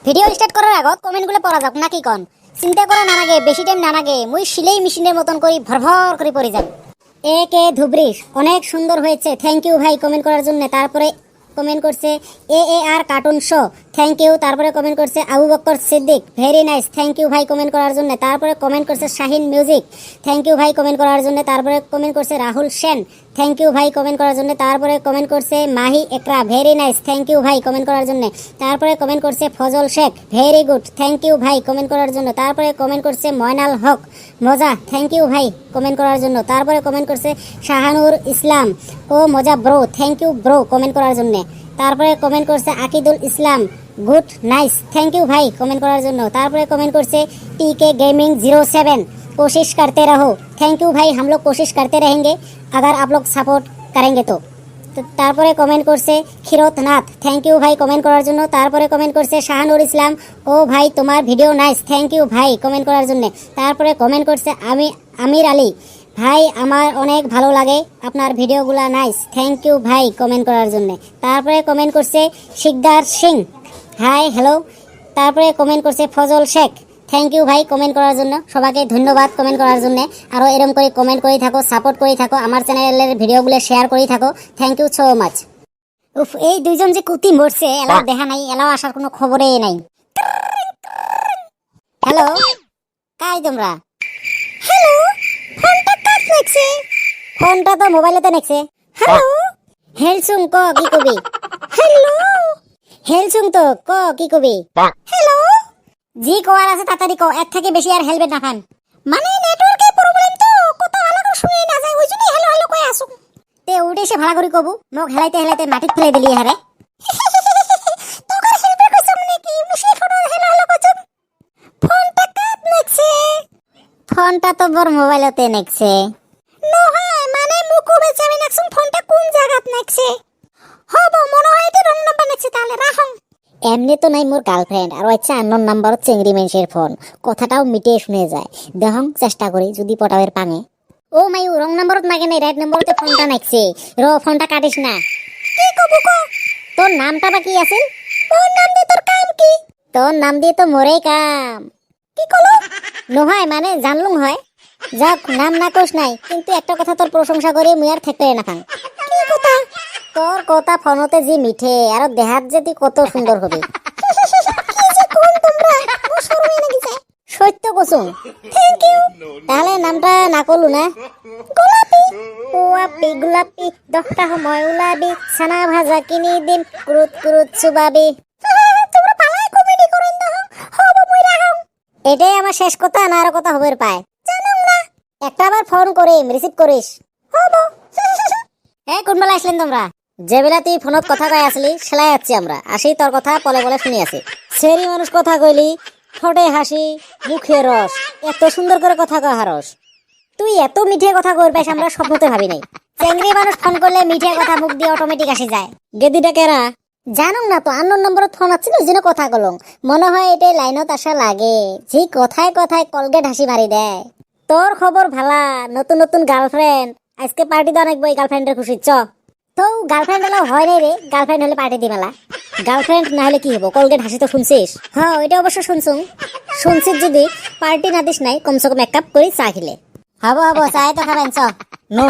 Video start করার আগত কমেন্টগুলো পড়া যাক নাকি কোন চিন্তা করা না লাগে, বেশি টাইম না লাগে, মুই সিলাই মেশিনের মতন করি ভরভর করে পড়ে যাব। এ কে ধুবরিশ অনেক সুন্দর হয়েছে, থ্যাংক ইউ ভাই কমেন্ট করার জন্য। তারপরে কমেন্ট করছে আর কার্টুন শো, থ্যাংক ইউ। তারপরে কমেন্ট করছে Abu Bakr Siddique, very nice, thank you ভাই কমেন্ট করার জন্য। তারপরে কমেন্ট করছে শাহিন মিউজিক, থ্যাংক ইউ ভাই কমেন্ট করার জন্য। তারপরে কমেন্ট করছে রাহুল সেন, থ্যাংক ইউ ভাই কমেন্ট করার জন্য। তারপরে কমেন্ট করছে Mahi Ekra, very nice, thank you ভাই কমেন্ট করার জন্য। তারপরে কমেন্ট করছে Fazal Sheikh, very good, thank you ভাই কমেন্ট করার জন্য। তারপরে কমেন্ট করছে ময়নাল হক মজা, থ্যাংক ইউ ভাই কমেন্ট করার জন্য। তারপরে কমেন্ট করছে শাহানুর ইসলাম, ও মজা bro, thank you bro comment করার জন্য। তারপরে কমেন্ট করছে Akidul Islam, good nice, thank you ভাই কমেন্ট করার জন্য। তারপরে কমেন্ট করছে टीके गेमिंग 07, कोशिश करते रहो, थैंक यू भाई, हम लोग कोशिश करते रहेंगे अगर आप लोग सपोर्ट करेंगे तो। তারপরে কমেন্ট করছে খিরত নাথ, থ্যাংক ইউ ভাই কমেন্ট করার জন্য। তারপরে কমেন্ট করছে শাহানুর ইসলাম, ও ভাই তোমার ভিডিও নাইস, থ্যাংক ইউ ভাই কমেন্ট করার জন্য। তারপরে কমেন্ট করছে আমির আলী, ভাই আমার অনেক ভালো লাগে আপনার ভিডিওগুলো নাইস, থ্যাংক ইউ ভাই কমেন্ট করার জন্য। তারপরে কমেন্ট করছে শিকদার সিং, হাই হ্যালো। তারপরে কমেন্ট করছে ফজল শেখ, থ্যাংক ইউ ভাই কমেন্ট করার জন্য। সবাইকে ধন্যবাদ কমেন্ট করার জন্য। আরও এরকম করে কমেন্ট করে থাকো, সাপোর্ট করে থাকো, আমার চ্যানেলের ভিডিওগুলো শেয়ার করে থাকো, থ্যাংক ইউ সো মাচ। উফ, এই দুইজন যে কুতি মরছে, এলাও দেখা নাই, এলাও আসার কোনো খবরই নাই। হ্যালো, কাই তোমরা? হ্যালো, ফোনটা কাট নেছে? ফোনটা তো মোবাইলেতে নেছে। হ্যালো, হেলসুং ক কি কবি? হ্যালো, হেলসুং তো ক কি কবি? হ্যালো, জি কোয়ার আছে তাড়াতাড়ি কও, এর থেকে বেশি আর হেলবে না খান। মানে নেটওয়ার্কের প্রবলেম তো, কথা ভালো করে শুনে না যায়, ওইজন্য হ্যালো হ্যালো কই আসু। তে উঠে এসে ভাড়া করি কবু, মোক হেলাইতে হেলাইতে মাটিত ফেলে দিলি হারে। তোকার হেলবে কইছম নাকি মুশি ফোন হেলো হেলো কইছম? ফোনটা কাট নেছে? ফোনটা তো বড় মোবাইলতে নেছে। নহয় মানে মুকু বেচে আমি নেছম, ফোনটা কোন জায়গাত নেছে? হবো মনে হয় এটা রং নাম্বার নেছে, তাহলে রাখম। এমনি তো নাই মোর গার্লফ্রেন্ড, আর আচ্ছা আননোন নাম্বার চেংড়ি মেনসের ফোন, কথাটাও মিটে শুনে যায়। দেখং চেষ্টা করি যদি পটাবের পাঙে। ও মাইউ রং নাম্বারত মাগে নাই, রাইট নাম্বারতে ফোনটা নাকছে। র ফোনটা কাটিস না। কি কবু ক? তোর নামটা বা কি আছিল? তোর নাম দিয়ে তোর কাম কি? তোর নাম দিয়ে তো মোরেই কাম। কি কলো? নহয় মানে জানলুম হয়। যাক নাম না কোস নাই, কিন্তু একটা কথা তোর প্রশংসা করে মুই আর থাকতে না খান। কি কথা? তোর কথা ফোনতে যে মিঠে, আর দেহাত যে তুই কত সুন্দর হবে। কি যে কোন তোমরা, মোর শরমে লাগি যায়। সত্য কসুম, থ্যাংক ইউ। তাহলে নামটা না কলু না? গোলাপি। গোলাপি গোলাপি, 10টা সময় উলাবি, ছানা ভাজা কিনি দিম, কুরুত কুরুত চুবাবি। তোমরা পালায় কমেডি করেন না, হবো মুই রাখম। এটাই আমার শেষ কথা, না আর কথা হবে পায় জানুম না। একটা বার ফোন করিম, রিসিভ করিস। হবো। হ্যাঁ কোন বেলা আসলেন তোমরা? যে বেলা তুই ফোনত কথা কই আসলি, সেলাই যাচ্ছি আমরা। আসি তোর কথা পলে পলে শুনি আছি। সেরি মানুষ কথা কইলি, ঠোঁটে হাসি, মুখে রস, এত সুন্দর করে কথা কয় হারস। তুই এত মিঠে কথা কই পাইস আমরা স্বপ্নতে ভাবি নাই। চেংড়ি মানুষ ফোন করলে মিঠে কথা মুখ দিয়ে অটোমেটিক আসি যায়। গেদিটা কেরা? জানুম না তো, আননোন নম্বরত ফোন আছিল, যেন কথা কলং। মনে হয় এটাই লাইনত আসা লাগে, যে কথায় কথায় কলগেট হাসি মারি দেয়। তোর খবর ভালা, নতুন নতুন গার্লফ্রেন্ড, আজকে পার্টি তো অনেক বই, গার্লফ্রেন্ডের খুশি চ। তো গার্লফ্রেন্ড হলেও হয় নাই রে, গার্লফ্রেন্ড হলে পার্টি দি মেলা। গার্লফ্রেন্ড না হলে কি হবো, কলগেট হাসি তো শুনছিস? হ্যাঁ ওইটা অবশ্য শুনছিস যদি পার্টি না দিস নাই, কমসে কম 1 কাপ করে চা খেলে। হবো হবো, চাই তো খাবেন চ। নো